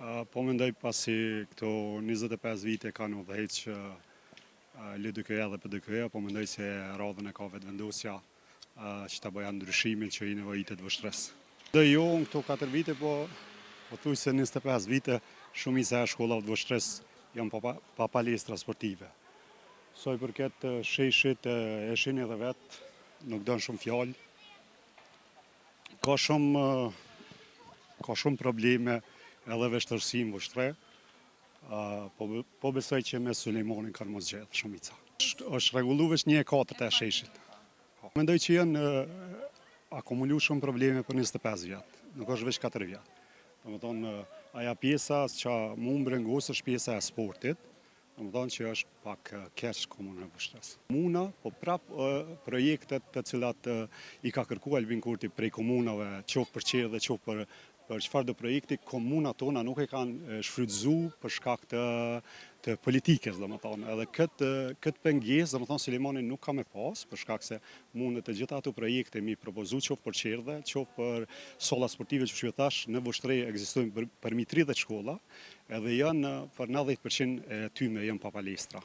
Po mendoj pasi këto 25 vite kanë udhëheq LDK-ja dhe PDK-ja, po mendoj se radhën e ka vetëvendosja që ta bëja ndryshimin që i nevojitet vështres. Dhe jo në këto 4 vite, po thuj se 25 vite shumica e shkollave të vështres janë pa palestra sportive. Sa i përket sheshit e shihni edhe vetë, nuk don shumë fjalë. Ka shumë probleme edhe vështërsi në vështre, po besoj që me Sulejmanin kanë mos gjedhë shumica. Është rregullu veç 1/4 e sheshit. Mendoj që janë akumulu shumë probleme për 25 vjetë, nuk është veç 4 vjetë. Domethënë, aja pjesa që mu mbrengos është pjesa e sportit, domethënë që është pak keq komunën e Vështres. Komuna, po prap projektet të cilat i ka kërkuar Albin Kurti prej komunave, qoftë për Qerë dhe qoftë për çfarë do projekti, komunat tona nuk e kanë shfrytzuar për shkak të politikës, domethënë. Edhe këtë pengesë, domethënë Sulejmani nuk ka me pas, për shkak se mundet të gjitha ato projekte mi propozu qoftë për Qerdhe, qoftë për solla sportive që thash, në Vështre ekzistojnë përmi 30 shkolla, edhe janë për 90% e tyre janë pa palestra.